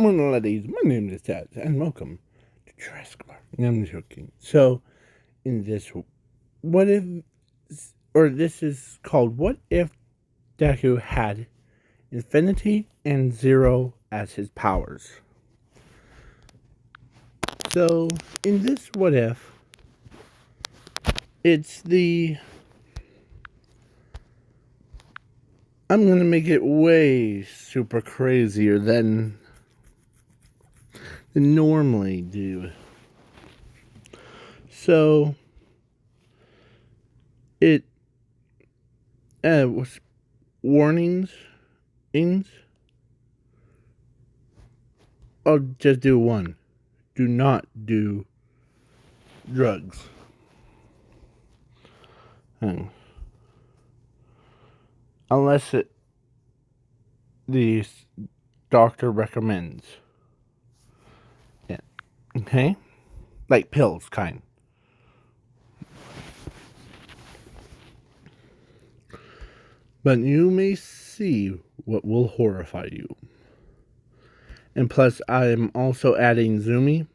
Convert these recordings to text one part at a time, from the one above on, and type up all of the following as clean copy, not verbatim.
morning, ladies. My name is Taz, and welcome to Jurassic Park. I'm joking. So, in this, what if, or this is called What If Deku Had Infinity and Zero as his powers? So, in this What If, it's I'm gonna make it way super crazier than normally do. So, it was warnings. I'll just do one. Do not do drugs. Unless the doctor recommends. Yeah. Okay? Like pills, kind. But you may see what will horrify you. And plus, I'm also adding Zumi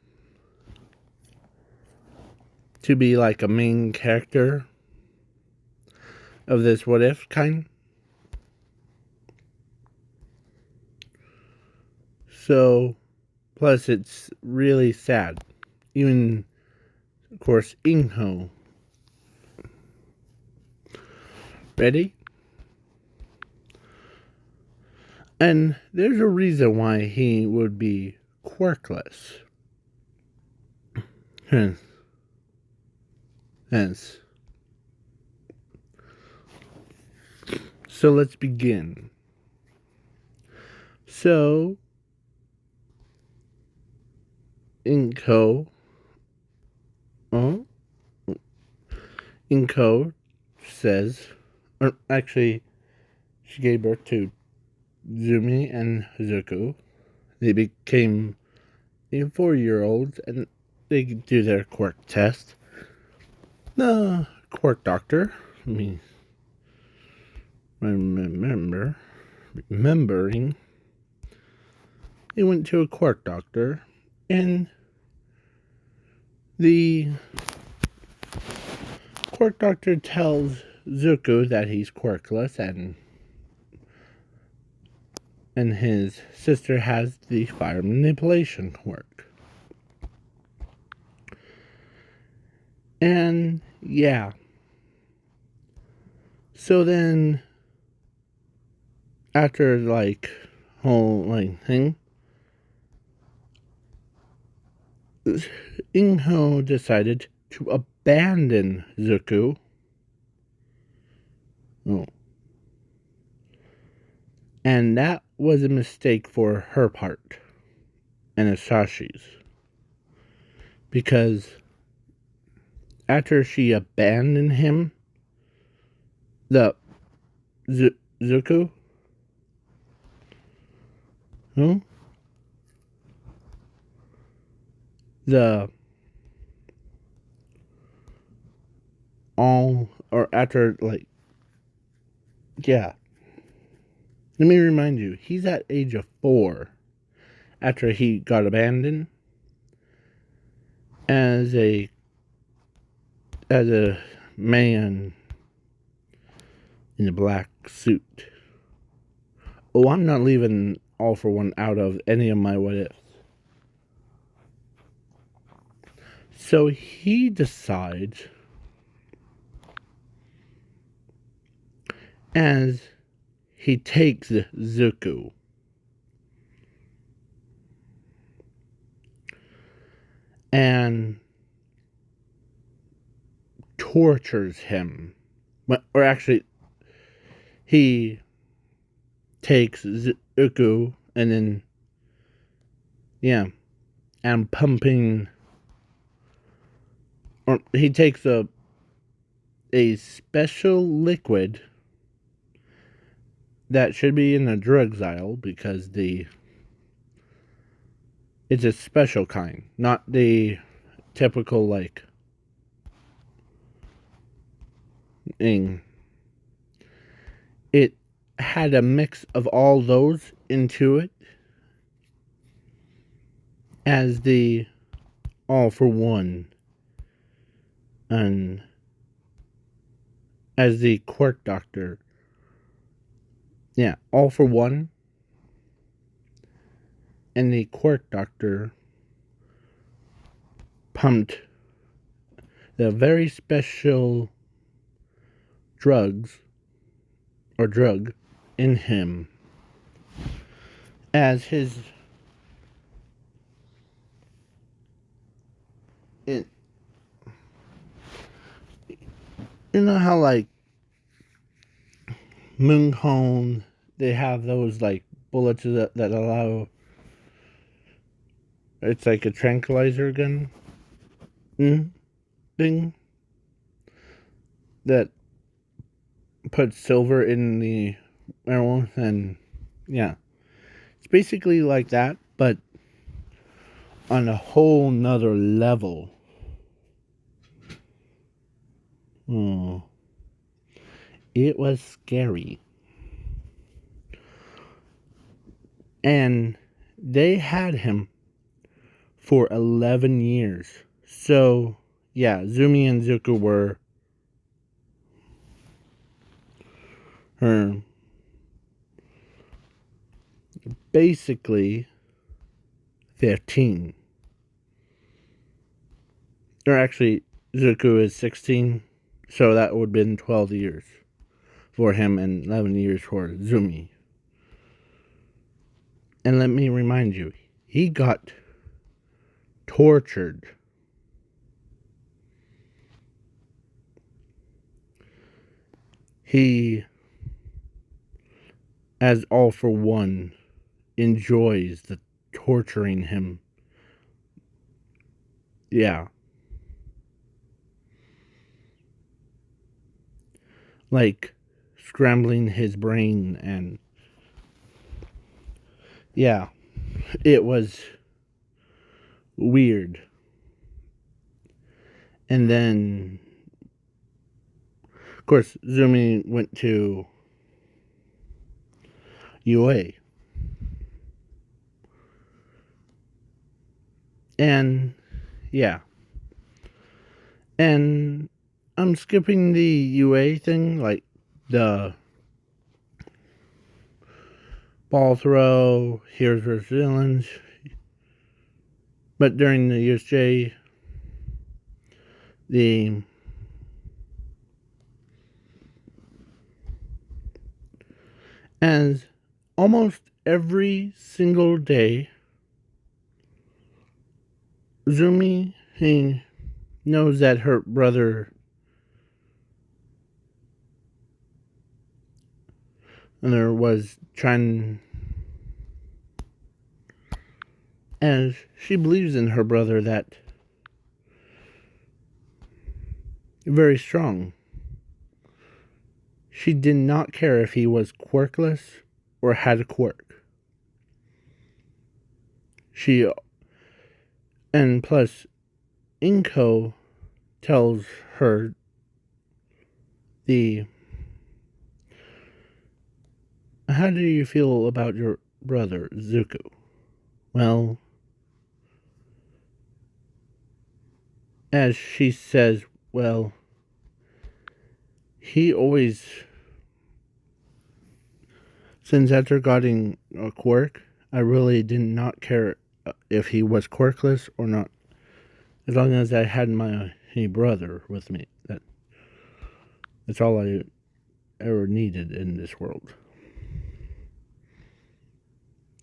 to be like a main character of this What If kind. So, plus it's really sad. Even, of course, Inho. Ready? And there's a reason why he would be quirkless. Hence. So let's begin. So, Inko says, or actually, she gave birth to Zumi and Zuko. They became 4-year-olds and they do their quirk test. The quirk doctor, remembering, they went to a quirk doctor and the quirk doctor tells Zuko that he's quirkless and his sister has the fire manipulation quirk. And yeah. So then after whole thing, Inho decided to abandon Zuko. And that was a mistake for her part and Asashi's. Because after she abandoned him, the Zuko, let me remind you, he's at age of 4 after he got abandoned as a man in a black suit. Oh, I'm not leaving All for One out of any of my what ifs. So he decides, as he takes Zuko and tortures him. Or actually, he takes Zuko and then, and pumping, or he takes a special liquid that should be in the drugs aisle because it's a special kind, not the typical thing. It had a mix of all those into it. as the all for one and as the quirk doctor. Yeah, all for one and the quirk doctor pumped the very special drug in him as his it you know how like Mooncone they have those like bullets that allow it's like a tranquilizer gun thing that puts silver in the arrow and yeah. It's basically like that, but on a whole nother level. Oh, it was scary. And they had him for 11 years. So, yeah, Zumi and Zuko were basically 15. Or actually, Zuko is 16, so that would have been 12 years for him and 11 years for Zumi. And let me remind you, he got tortured. He, as all for one, enjoys the torturing him. Yeah. Like scrambling his brain and yeah, it was weird. And then of course Zumi went to UA. And yeah. And I'm skipping the UA thing, like the ball throw, here's versus villains. But during the USJ, as almost every single day, Zumi, he knows that her brother was trying, as she believes in her brother that very strong. She did not care if he was quirkless or had a quirk. And plus, Inko tells her how do you feel about your brother, Zuko? Well, as she says, well, he always, since after getting a quirk, I really did not care if he was quirkless or not, as long as I had my brother with me. That's all I ever needed in this world.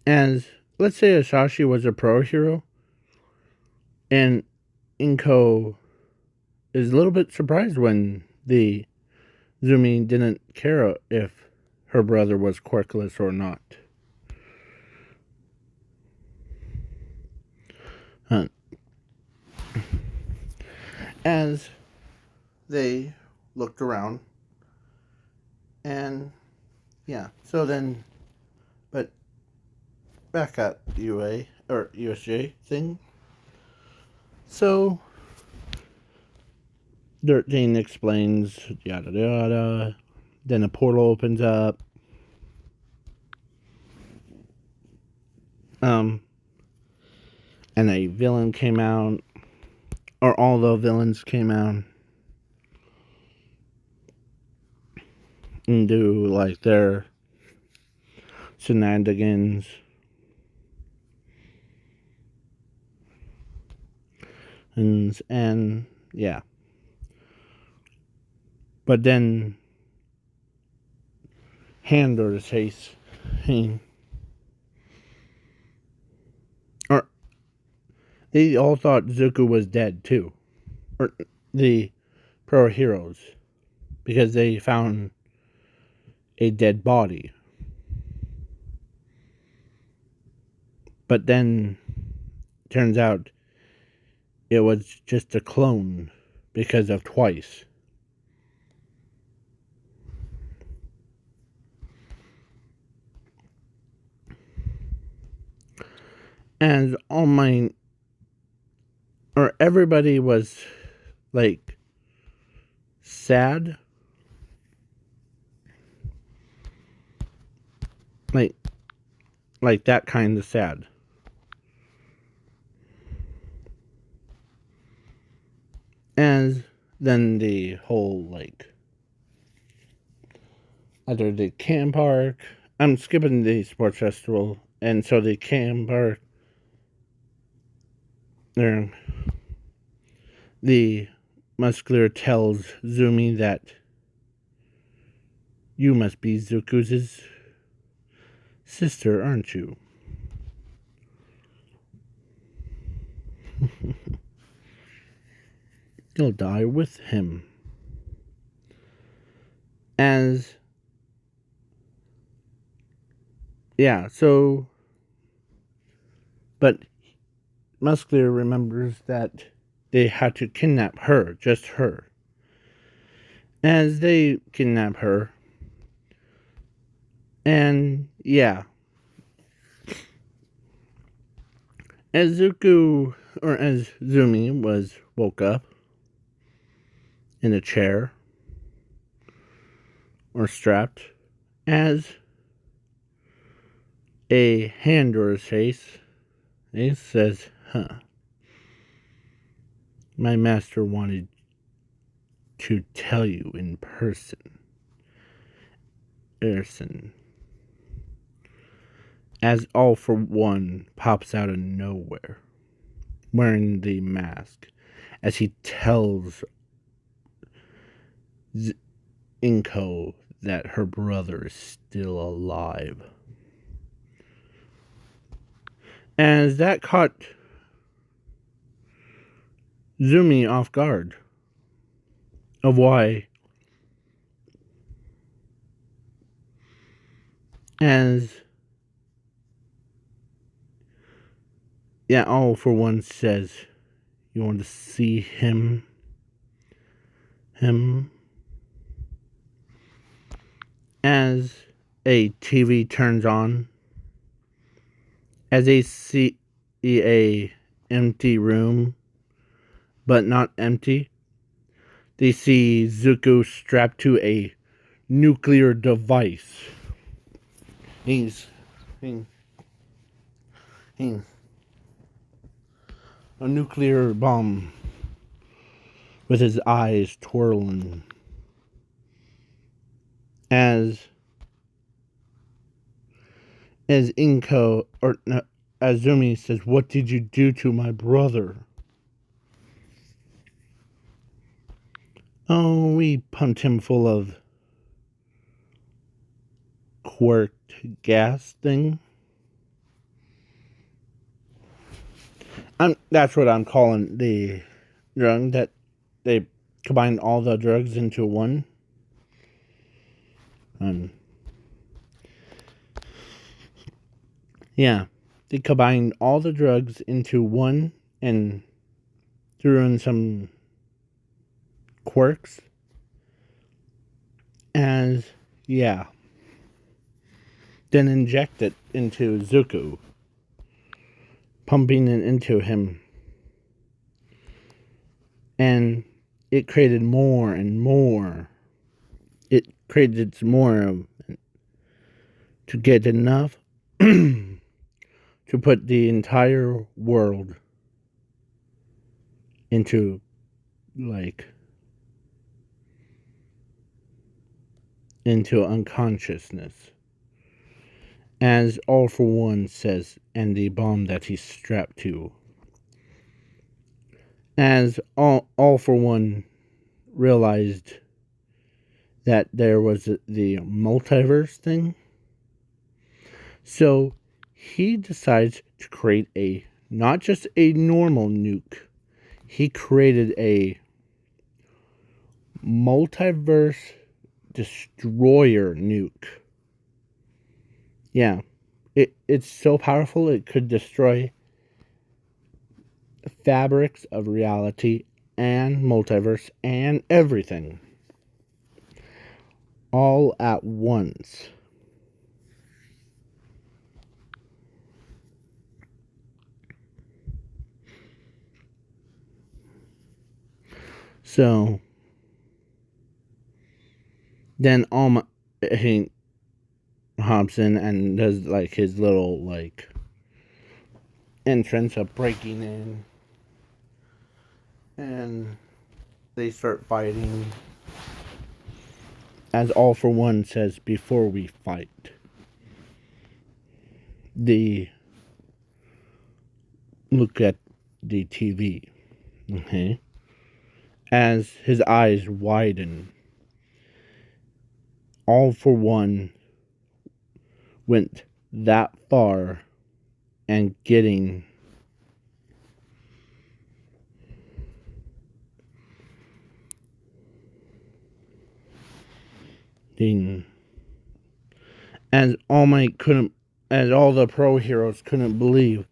As let's say Asashi was a pro hero, and Inko is a little bit surprised when the Zumi didn't care if her brother was quirkless or not. As they looked around, and yeah, so then, but back at UA or USJ thing. So, Dirt Dean explains yada yada. Then a portal opens up. and a villain came out, or all the villains came out and do like their shenanigans. And yeah. But then Handor's Chase, or they all thought Zuko was dead too, or the pro heroes, because they found a dead body. But then turns out it was just a clone because of Twice. And everybody was like sad, like that kind of sad. And then the whole either the camp park. I'm skipping the sports festival, and so the camp park. The muscular tells Zumi that you must be Zuko's sister, aren't you? You'll die with him. But Muscular remembers that they had to kidnap her, just her. As they kidnap her, and yeah. As Zumi woke up in a chair, or strapped, as a hand or his face, it says, my master wanted to tell you in person. Erson. As All For One pops out of nowhere, wearing the mask, as he tells Inko that her brother is still alive. As that caught Zumi off guard of why. All For One says, you want to see him? As a TV turns on, as they see a empty room, but not empty, they see Zuko strapped to a nuclear device. He's a nuclear bomb with his eyes twirling. As Inko, or no, as Zumi says, what did you do to my brother? Oh, we pumped him full of quirked gas thing. That's what I'm calling the drug, that they combined all the drugs into one. They combined all the drugs into one and threw in some quirks. Then inject it into Zuko, pumping it into him. And it created more and more. It created more to get enough to put the entire world into like into unconsciousness. As All for One says, and the bomb that he's strapped to. As All for One realized that there was the multiverse thing, so he decides to create a not just a normal nuke. He created a multiverse destroyer nuke. Yeah. It's so powerful it could destroy fabrics of reality and multiverse and everything. All at once. So then he hops in and does like his little like entrance of breaking in, and they start fighting. As All for One says, before we fight, the look at the TV. Okay. As his eyes widen, All for One went that far and getting as all the pro heroes couldn't believe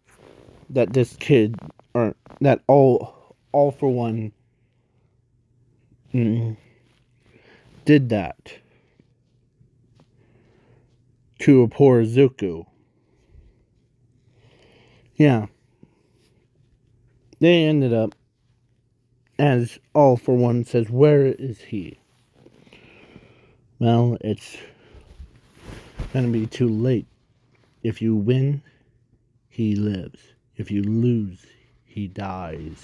that this kid, or that all for One did that to a poor Zuko. Yeah. They ended up, as All for One says, where is he? Well, it's gonna be too late. If you win, he lives. If you lose, he dies.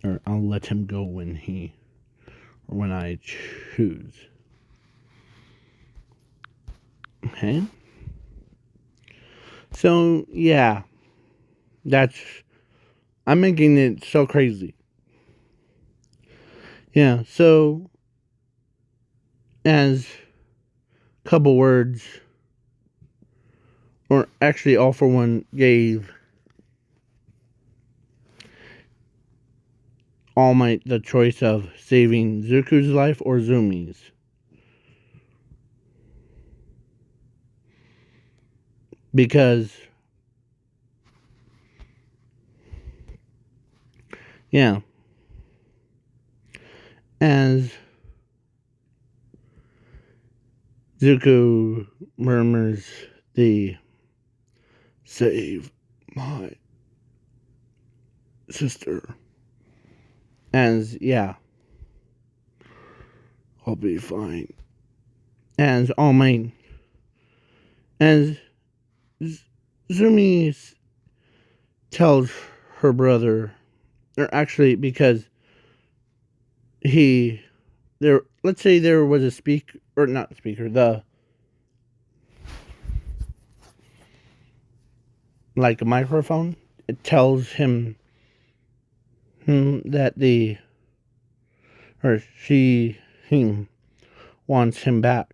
Or I'll let him go when I choose. Okay? So, yeah. I'm making it so crazy. Yeah, so, as a couple words, or actually All for One gave All Might the choice of saving Zuko's life or Zumi's. Because, yeah, as Zuko murmurs the save my sister. As, yeah, I'll be fine. As All Might, as Zumi tells her brother, or actually because let's say there was a speaker, or not speaker, like a microphone, it tells him that she wants him back.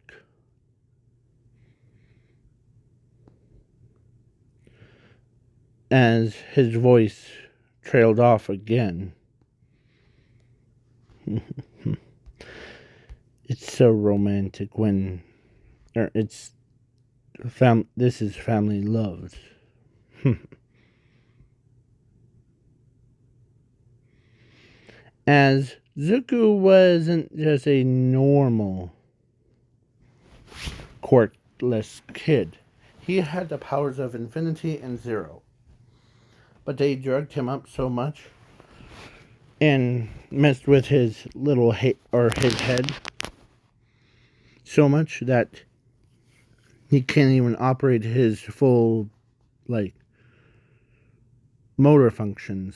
As his voice trailed off again. It's so romantic when, this is family love. As Zuko wasn't just a normal quirkless kid. He had the powers of infinity and zero. But they drugged him up so much and messed with his little his head so much that he can't even operate his full motor functions.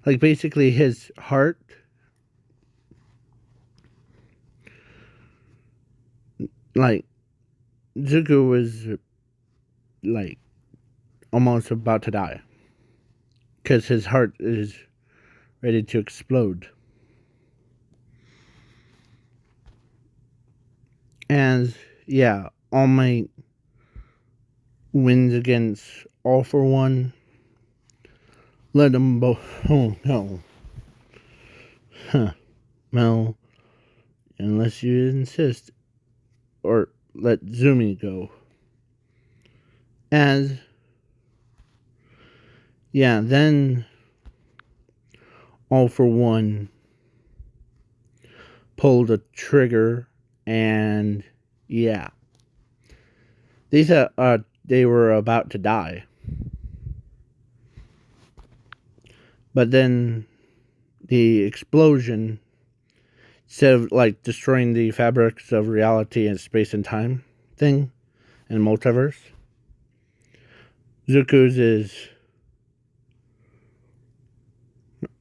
Like, basically, his heart, like, Zuko was, like, almost about to die. Because his heart is ready to explode. And, yeah, All Might wins against All for One. Let them both. Oh, no. Huh. Well, unless you insist. Or let Zumi go. As, yeah, then All for One pulled a trigger, and yeah, they thought they were about to die. But then the explosion, instead of like destroying the fabrics of reality and space and time thing and multiverse, Zuko's is,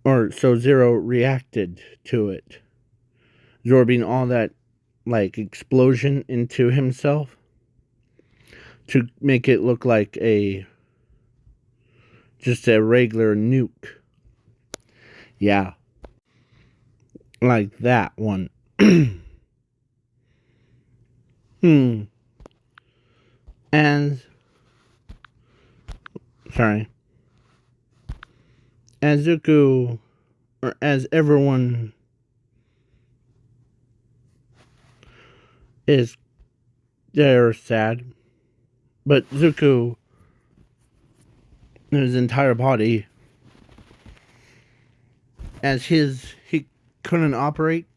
or so Zero reacted to it, absorbing all that like explosion into himself to make it look like just a regular nuke. Yeah. Like that one. And sorry. As Zuko, or as everyone is, they're sad, but Zuko, his entire body, as he couldn't operate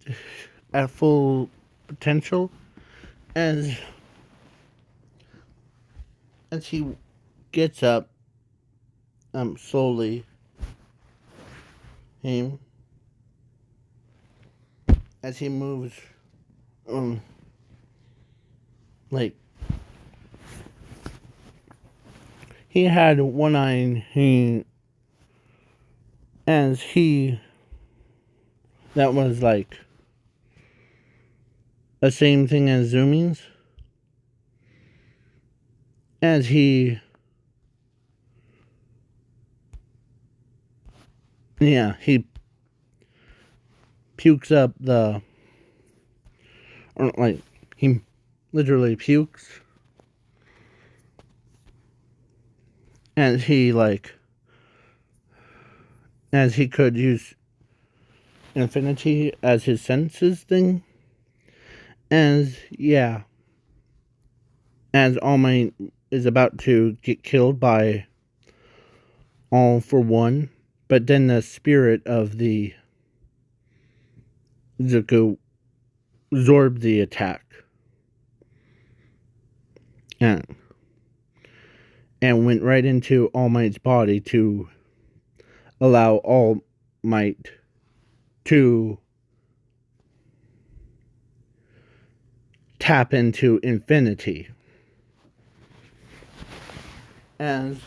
at full potential, as he gets up, slowly, him, as he moves, like, he had one eye, that was like the same thing as Zooming's, as he pukes up he literally pukes, and as he could use infinity as his senses thing, as All Might is about to get killed by All for One, but then the spirit of the Zuko absorbed the attack, and went right into All Might's body to allow All Might to tap into infinity. And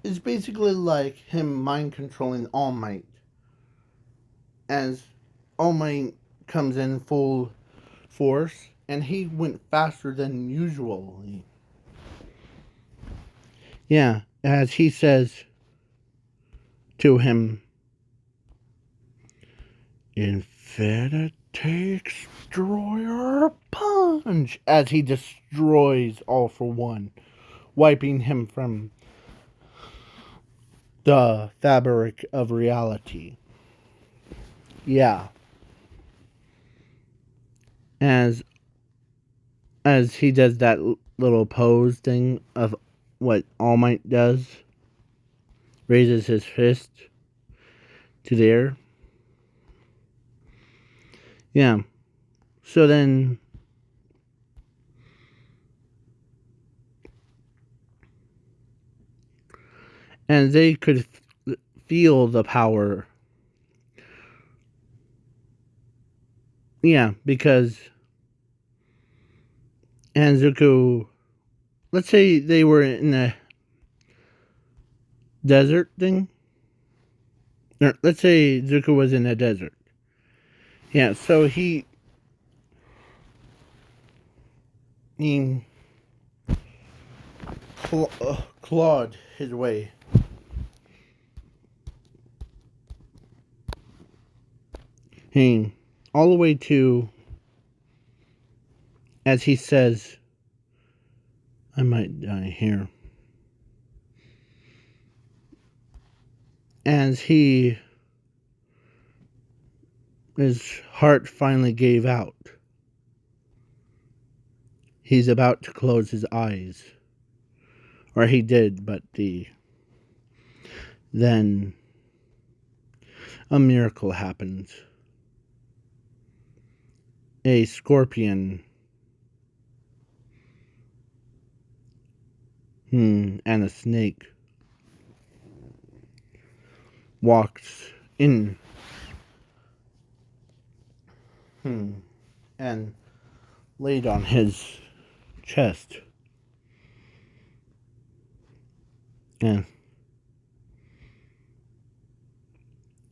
it's basically like him mind controlling All Might, as All Might comes in full force, and he went faster than usual. Yeah, as he says to him, Infinity Destroyer Punch, as he destroys All for One, wiping him from the fabric of reality. Yeah. As he does that little pose thing of what All Might does, raises his fist to the air. Yeah. So then, and they could feel the power. Yeah, because Zuko, let's say they were in a desert thing, or let's say Zuko was in a desert. Yeah, so he clawed his way all the way to, as he says, I might die here. As his heart finally gave out. He's about to close his eyes. Or he did, but then a miracle happens. A scorpion and a snake walks in and laid on his chest. And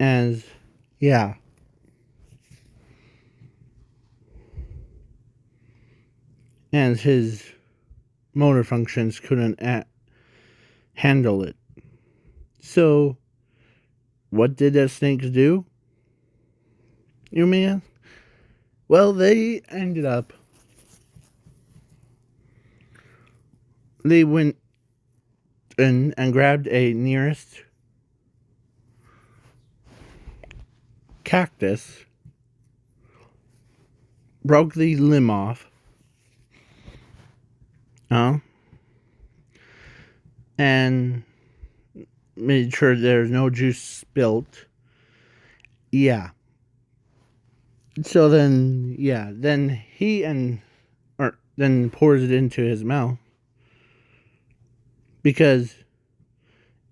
as yeah. And his motor functions couldn't handle it. So, what did the snakes do? You may ask? Well, they ended up. They went in and grabbed a nearest cactus, broke the limb off, and made sure there's no juice spilt. Yeah. So then then pours it into his mouth. Because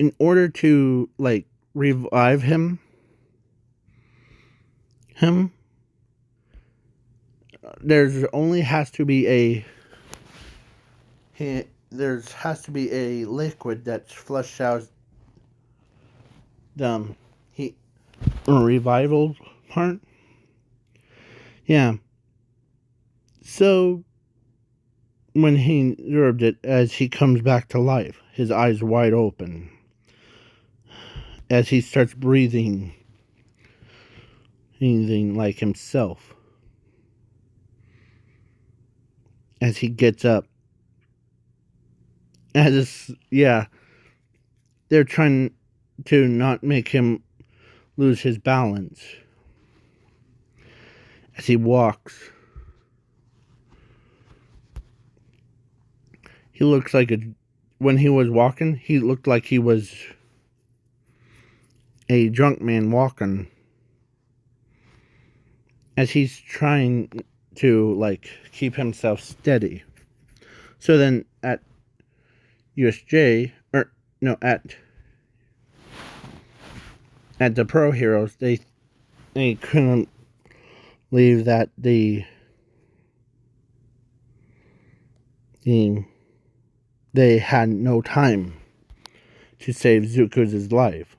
in order to revive him, there's only has to be a liquid that's flushed out the revival part. Yeah. So when he observed it, as he comes back to life, his eyes wide open, as he starts breathing like himself, as he gets up, they're trying to not make him lose his balance as he walks. He looks like when he was walking, he looked like he was a drunk man walking, as he's trying to keep himself steady. So then at USJ, at the Pro Heroes, they couldn't believe that they had no time to save Zuko's life.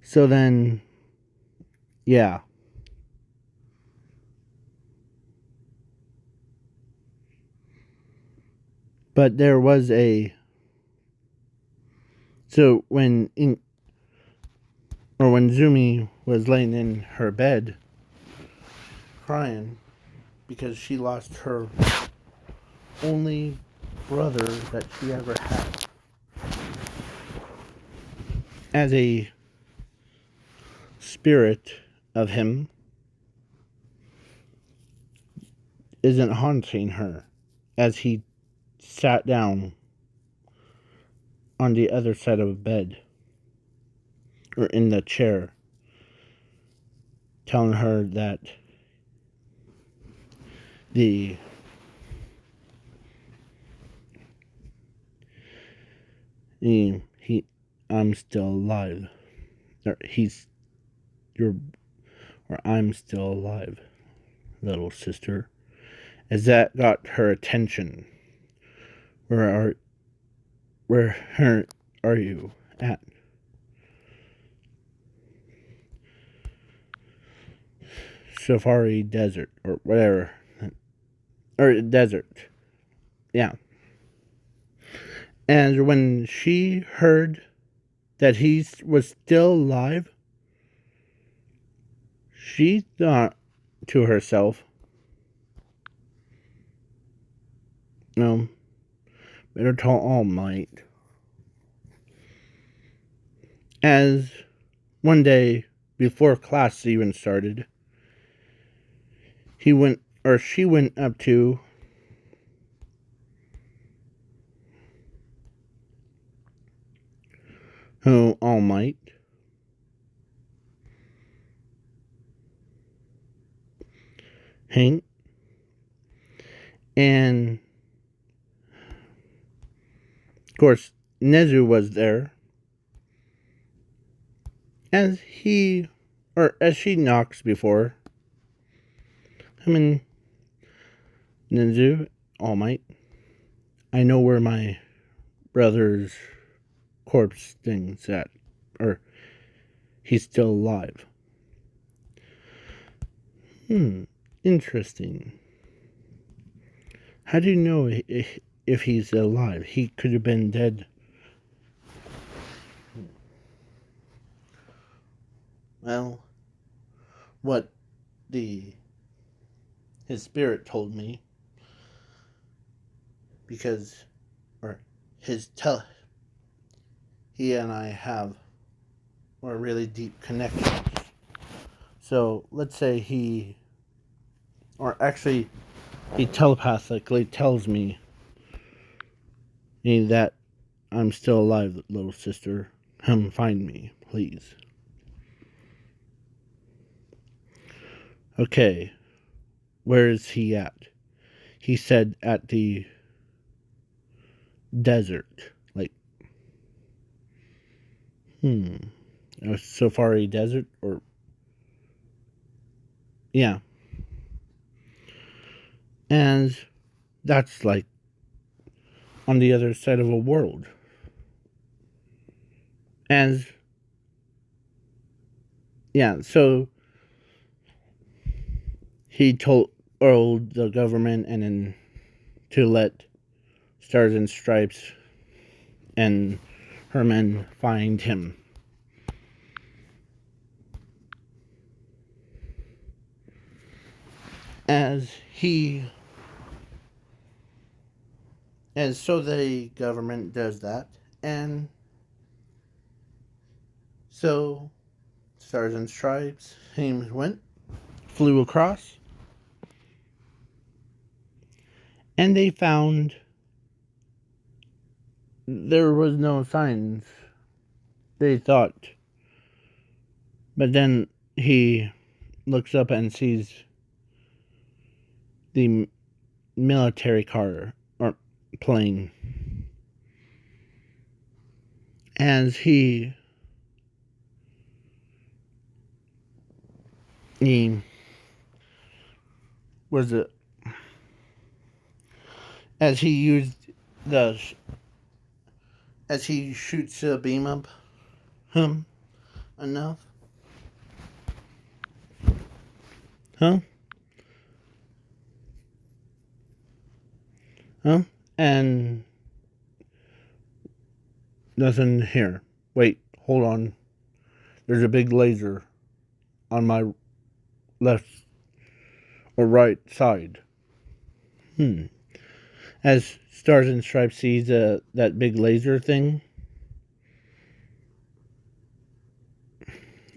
So then, yeah. But there was when Zumi was laying in her bed crying because she lost her only brother that she ever had, as a spirit of him isn't haunting her, as he sat down on the other side of a bed, or in the chair, telling her that I'm still alive, or I'm still alive, little sister. As that got her attention. Where are you at? safari desert or whatever. Or desert. Yeah. And when she heard that he was still alive, she thought to herself, no, better tell All Might. As one day before class even started, she went up to All Might, Hank, and of course Nezu was there, as she knocks before. I mean, Nezu, All Might, I know where my brother's corpse thing's at, or he's still alive. Interesting. How do you know if he's alive? He could have been dead. Well, what his spirit told me, because, or he and I have a really deep connection. So let's say he telepathically tells me that I'm still alive, little sister. Come find me, please. Okay, where is he at? He said at the desert. Like, a safari desert, or yeah. And that's like on the other side of a world. And yeah, so he told the government and then to let Stars and Stripes and her men find him. And so the government does that, and so Stars and Stripes teams flew across, and they found there was no signs, they thought. But then he looks up and sees the military car or plane. As he was it as he used as he shoots a beam up him enough. Huh? And nothing here. Wait, hold on. There's a big laser on my left or right side. As Stars and Stripes sees that big laser thing,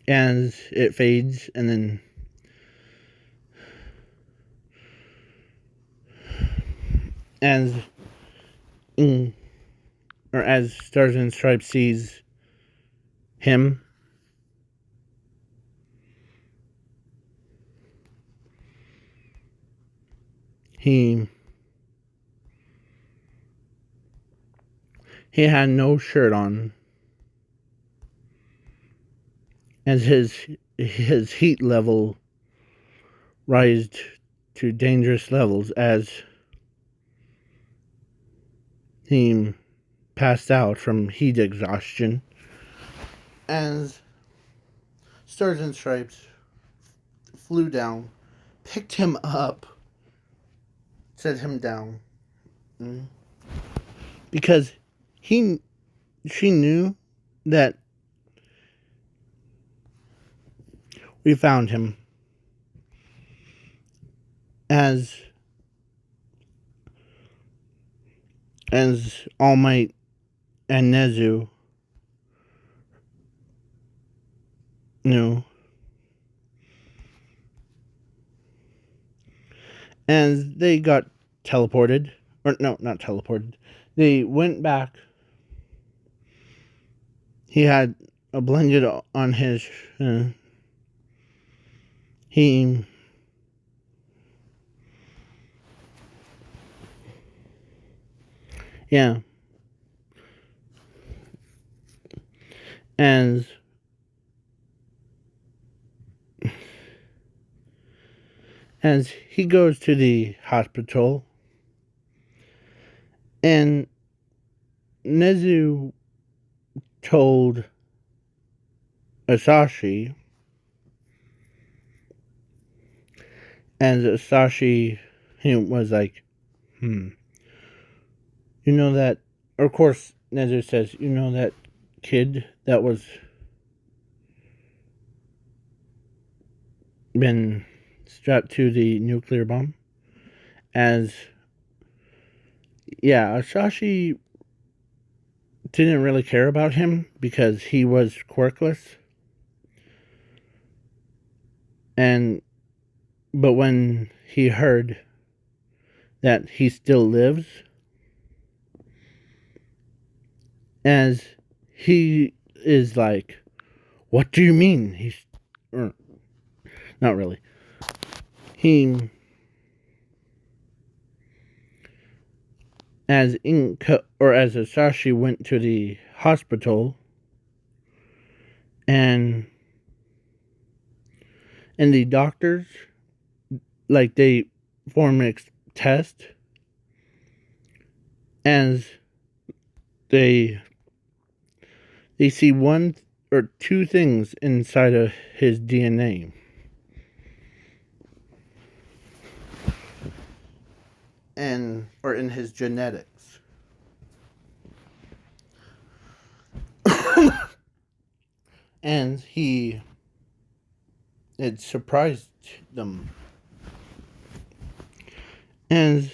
and it fades, and then as Stars and Stripes sees him, he had no shirt on, as his heat level rised to dangerous levels as he passed out from heat exhaustion. As Stars and Stripes flew down, picked him up, set him down. Because she knew that we found him as All Might and Nezu knew. As they got teleported, or no, not teleported, they went back. He had a blanket on his, yeah, as he goes to the hospital, and Nezu told Asashi, and Asashi was like, you know that, of course, Nezu says, you know that kid that was been strapped to the nuclear bomb? As, yeah, Asashi didn't really care about him because he was quirkless. But when he heard that he still lives, as he is like, what do you mean? Not really. As Asashi went to the hospital, and the doctors, like, they form a test, as they see one or two things inside of his DNA. Or in his genetics. And it surprised them. As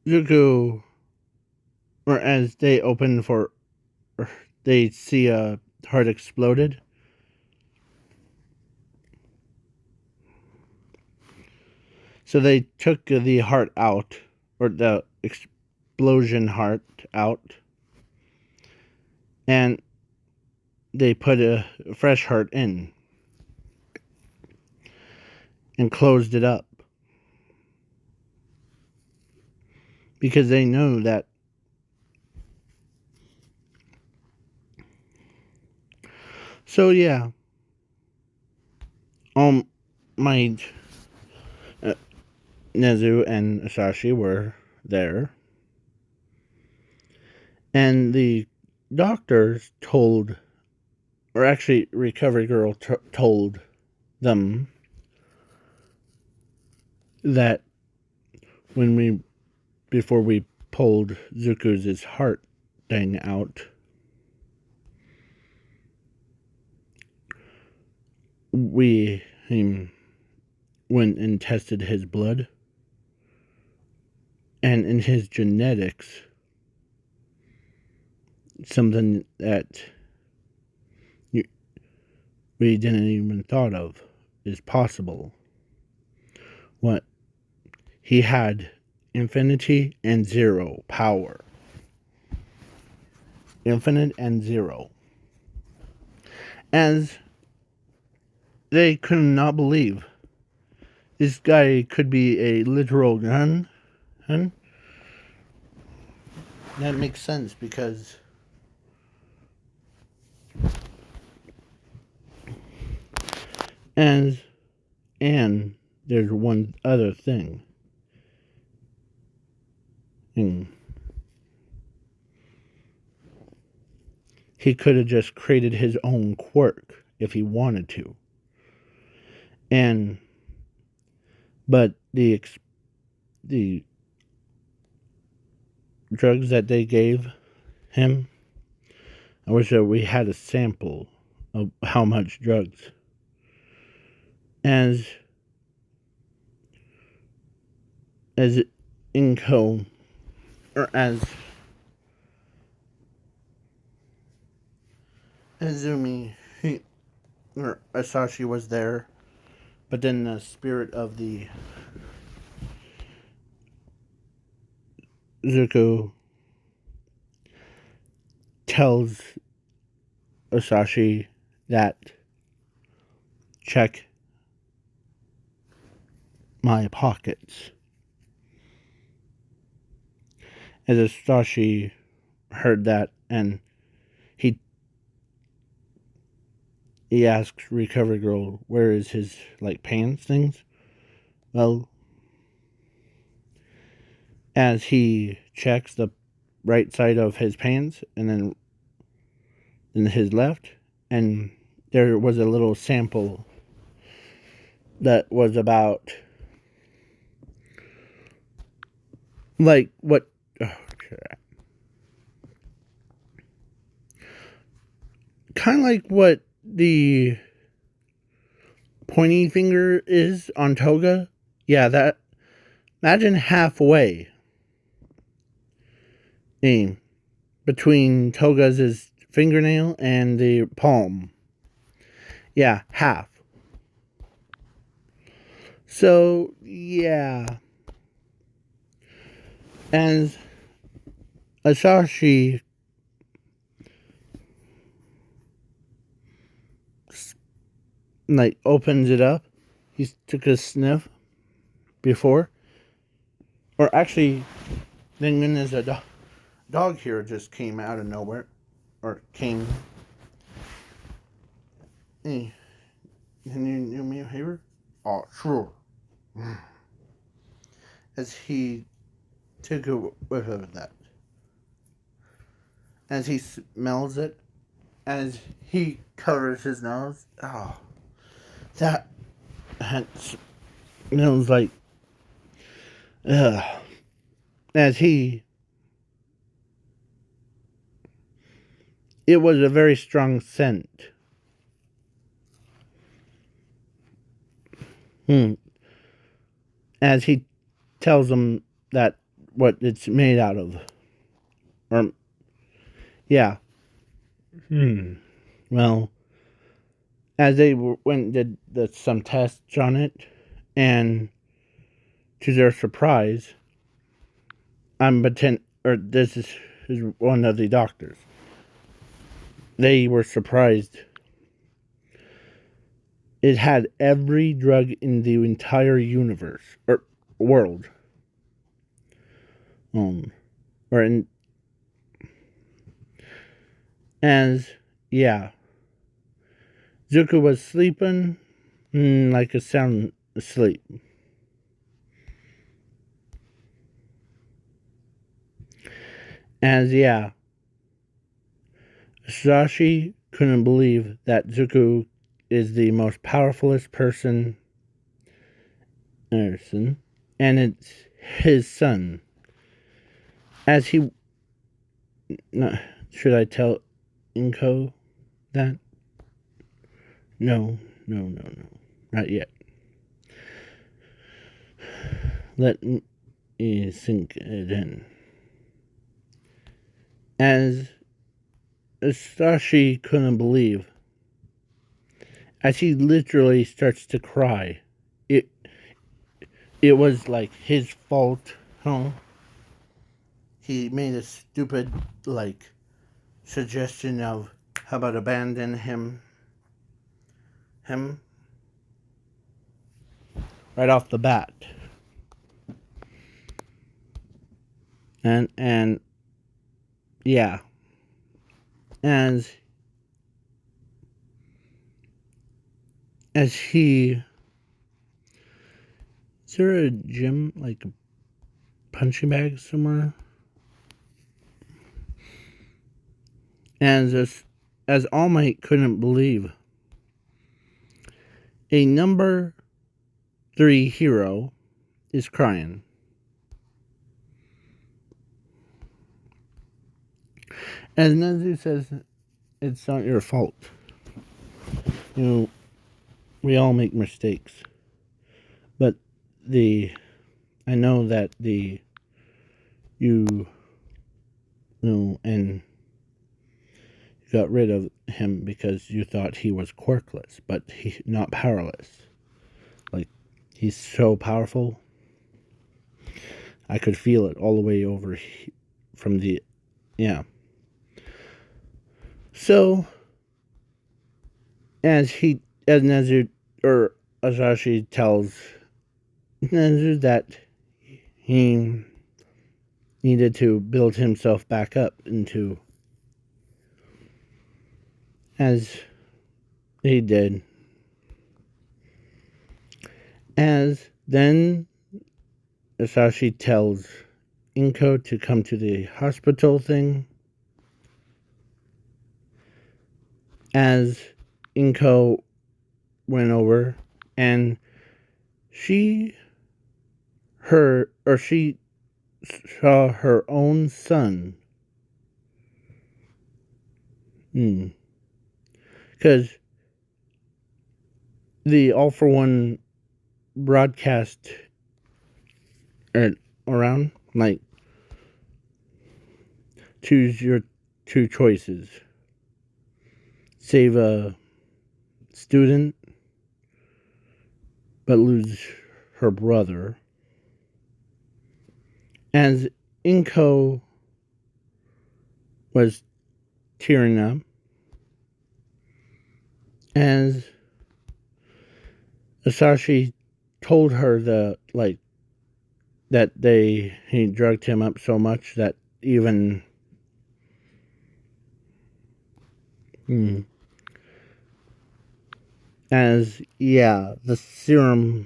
Zuko, or as they open for, or they see a heart exploded. So they took the heart out, or the explosion heart out, and they put a fresh heart in and closed it up. Because they know that so yeah, my Nezu and Asashi were there, and the doctors told, or actually Recovery Girl told them that before we pulled Zuko's heart thing out, we went and tested his blood, and in his genetics, something that we didn't even thought of is possible. What he had: infinity and zero power. Infinite and zero. As they could not believe this guy could be a literal gun. That makes sense because and there's one other thing. He could have just created his own quirk if he wanted to. And but the drugs that they gave him, I wish that we had a sample of how much drugs. As Inko, or as Izumi or Asashi was there, but then the spirit of the Zuko tells Asashi that check my pockets. As Asashi heard that, and he asks Recovery Girl where is his pants things. Well, as he checks the right side of his pants and then his left, and there was a little sample that was about what kind of like what the pointing finger is on Toga. Yeah, that. Imagine halfway between Toga's fingernail and the palm. Yeah, half. So, yeah. As Asashi opens it up, he took a sniff before. Or actually, then there's a dog here just came out of nowhere. Or came. Hey, can you do me a favor? Oh, sure. As he took a whiff of that. As he smells it. As he covers his nose. Oh, that smells like. As he. It was a very strong scent. As he tells them that what it's made out of. Or, yeah. Well, as they went and did some tests on it, and to their surprise, this is one of the doctors. They were surprised. It had every drug in the entire universe or world. Yeah. Zuko was sleeping like a sound asleep. Sashi couldn't believe that Zuko is the most powerfulest person, and it's his son. As he, should I tell Inko that? No, not yet. Let me sink it in. As Sashi couldn't believe, as he literally starts to cry, it was like his fault, He made a stupid, suggestion of how about abandon him right off the bat. And yeah. As he, is there a gym, a punching bag somewhere? As All Might couldn't believe, a number 3 hero is crying. And Nezu says, it's not your fault. You know, we all make mistakes. But I know that you know, and you got rid of him because you thought he was quirkless, but he not powerless. Like, he's so powerful. I could feel it all the way over from the, yeah. So, as Nezu, or Asashi tells Nezu that he needed to build himself back up into, as he did. As then Asashi tells Inko to come to the hospital thing. As Inko went over, and she saw her own son. Because the All for One broadcast around, like, choose your 2 choices. Save a student, but lose her brother. As Inko was tearing up, as Asashi told her that he drugged him up so much that even the serum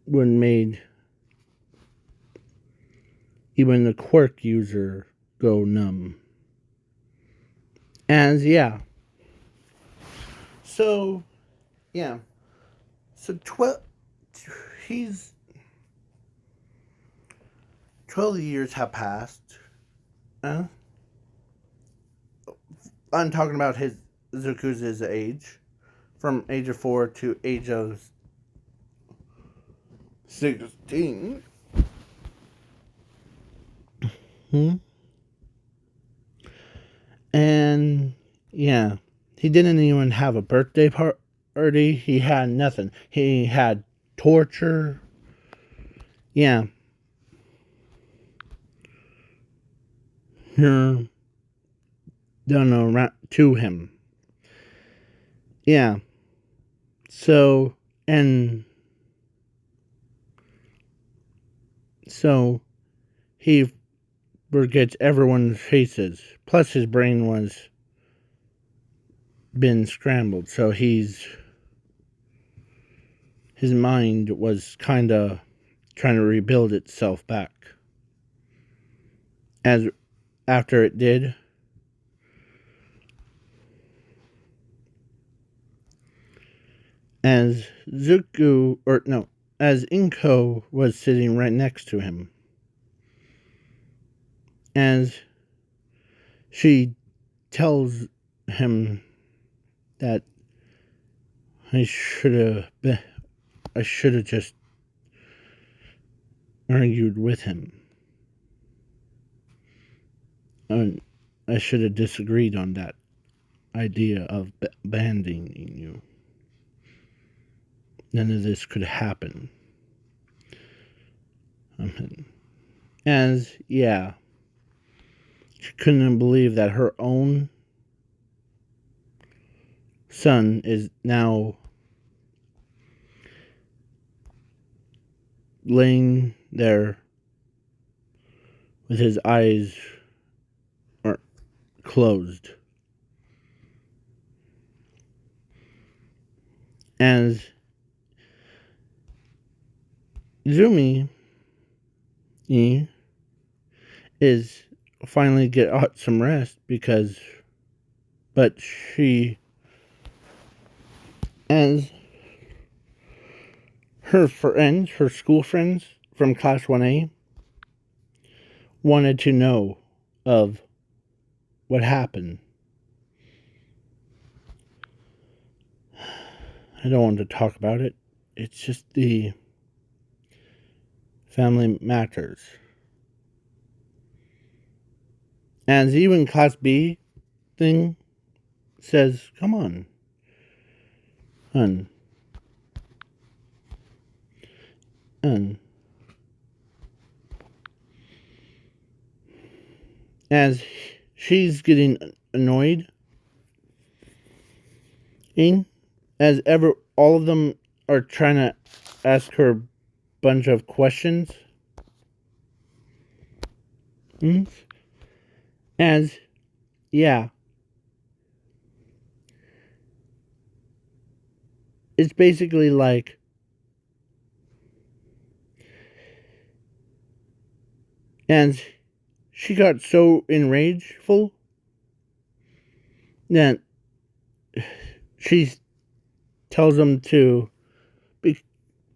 would made even the quirk user go numb. So, yeah. So 12 years have passed. I'm talking about Zuku's age. From age of 4 to age of 16. And, yeah. He didn't even have a birthday party. He had nothing. He had torture. Yeah. Done around to him. Yeah. So he forgets everyone's faces. Plus his brain was been scrambled. So his mind was kind of trying to rebuild itself back. As after it did, as Inko was sitting right next to him. As she tells him that I should have just argued with him. And I should have disagreed on that idea of abandoning you. None of this could happen. She couldn't believe that her own son is now laying there with his eyes closed. As Zumi is finally get out some rest but she As her friends, her school friends from Class 1A, wanted to know of what happened. I don't want to talk about it. It's just the family matters. As even Class B thing says, come on, hun. As she's getting annoyed, as all of them are trying to ask her a bunch of questions. As, yeah. It's basically like, and she got so enrageful that she tells him to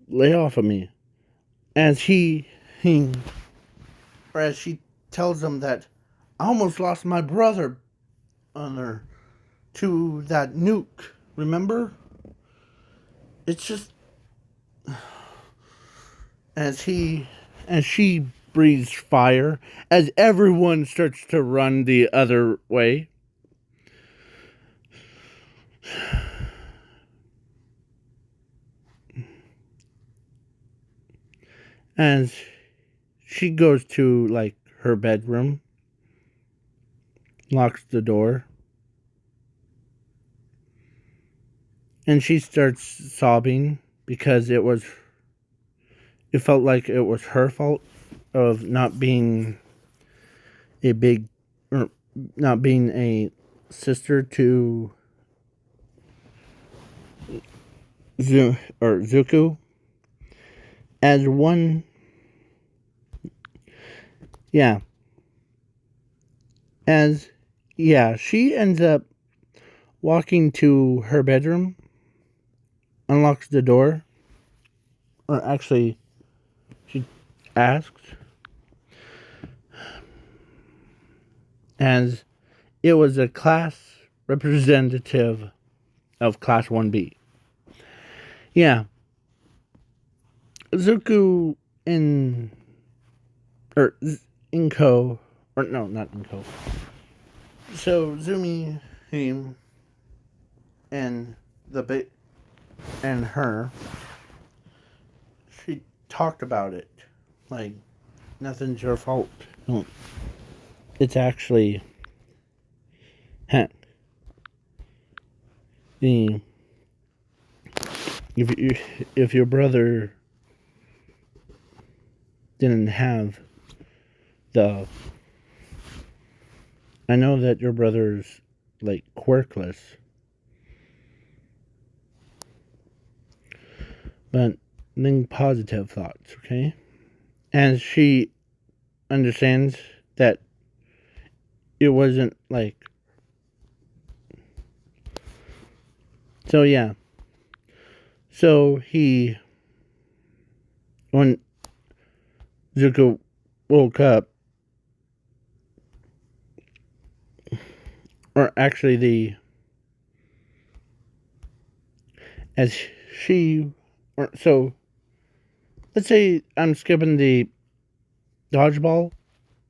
lay off of me. As or as she tells him that I almost lost my brother on her to that nuke. Remember? It's just as she breathes fire, as everyone starts to run the other way. As she goes to like her bedroom, locks the door, and she starts sobbing because it felt like it was her fault of not being not being a sister to Zuko. As one, yeah, she ends up walking to her bedroom, unlocks the door, or actually, she asks, as it was a class representative of Class 1B. Yeah. Zuko and, or Inko, or no, not Inko. So Zumi, him, and and her, she talked about it. Like, nothing's your fault. No, it's actually, the if your brother didn't have the, I know that your brother's like quirkless, but think positive thoughts, okay? And she understands that it wasn't like, so yeah. So when Zuko woke up, or actually as she, or so, let's say I'm skipping the dodgeball,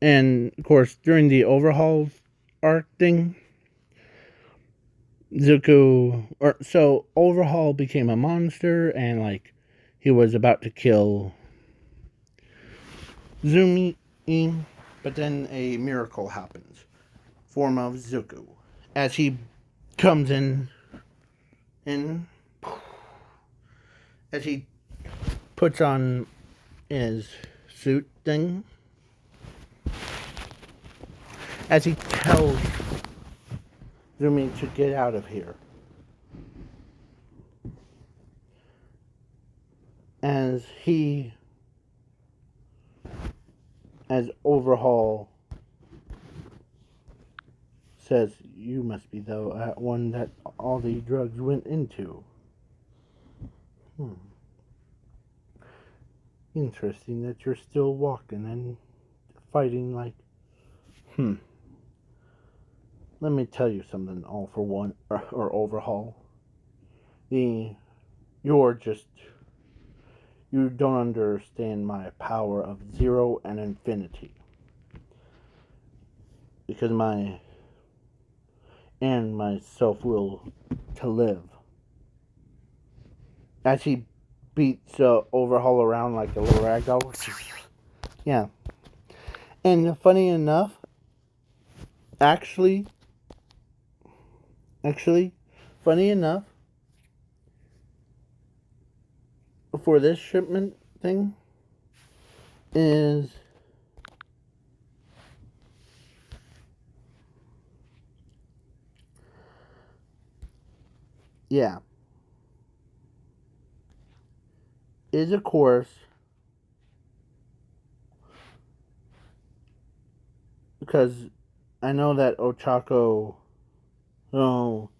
and of course during the overhaul arc thing, Overhaul became a monster, and like he was about to kill Zumi, but then a miracle happens. Form of Zuko. As he comes in, as he puts on his suit thing, as he tells Zumi to get out of here. As Overhaul says, you must be the one that all the drugs went into. Interesting that you're still walking and fighting like. Let me tell you something, all for one, or overhaul. The You're just. You don't understand my power of zero and infinity. Because my self will to live. As he beats Overhaul around like a little ragdoll. Yeah. And funny enough, actually, funny enough, for this shipment thing, is of course because I know that Ochako, oh,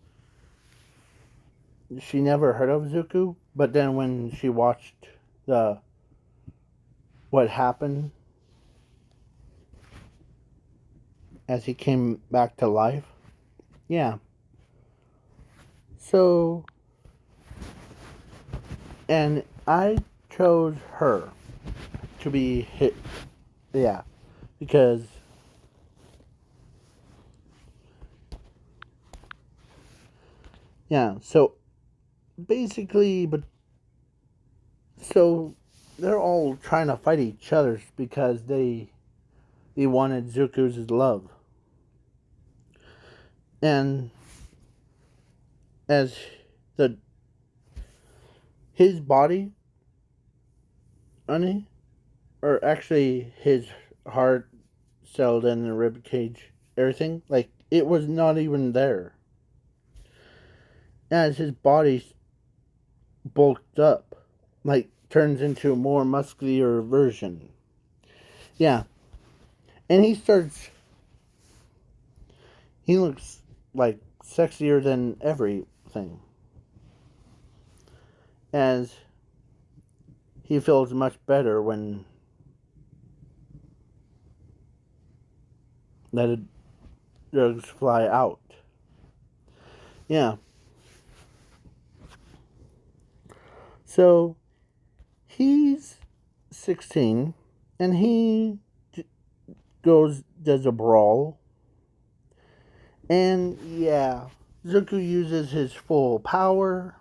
she never heard of Zuko, but then when she watched the what happened as he came back to life, yeah. So, and I chose her to be hit, yeah, because yeah. So basically, but so they're all trying to fight each other because they wanted Zuko's love, and as the his body, honey, or actually his heart, cell, and the rib cage, everything like it was not even there. As his body bulked up, like turns into a more muscular version. Yeah, and he starts. He looks like sexier than everything. As he feels much better when the drugs fly out. Yeah. So he's 16 and he does a brawl. And yeah, Zuko uses his full power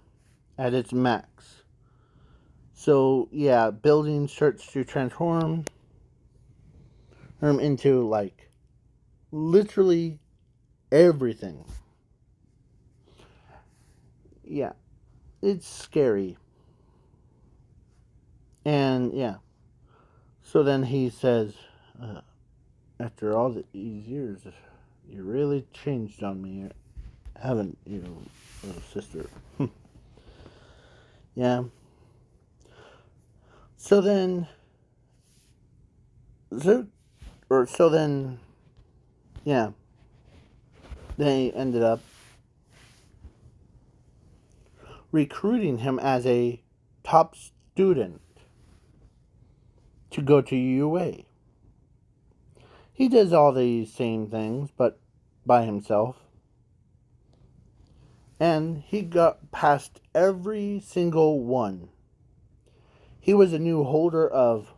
at its max. So yeah, building starts to transform him into like literally everything. Yeah, it's scary. And yeah, so then he says, after all these years, you really changed on me, haven't you, little sister? Yeah. So then, so then, yeah, they ended up recruiting him as a top student to go to UA. He does all these same things, but by himself. And he got past every single one. He was a new holder of.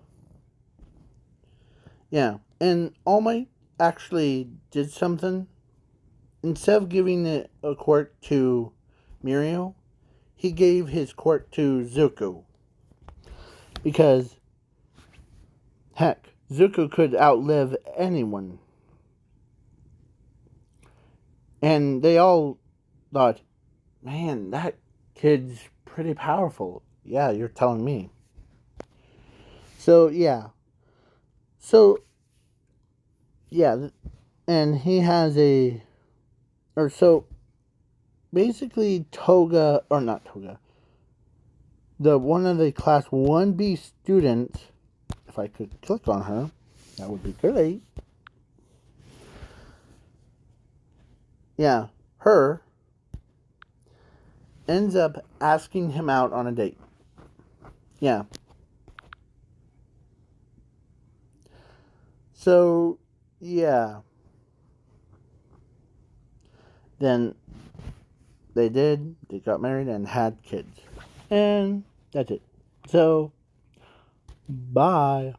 Yeah. And All Might actually did something. Instead of giving a quirk to Muriel, he gave his quirk to Zuko. Because, heck, Zuko could outlive anyone. And they all thought, man, that kid's pretty powerful. Yeah, you're telling me. So, yeah. So, yeah. And he has a. Or so. Basically, Toga. Or not Toga. The one of the class 1B students. If I could click on her, that would be great. Yeah. Her ends up asking him out on a date. Yeah. So, yeah. Then they got married and had kids. And that's it. So, bye.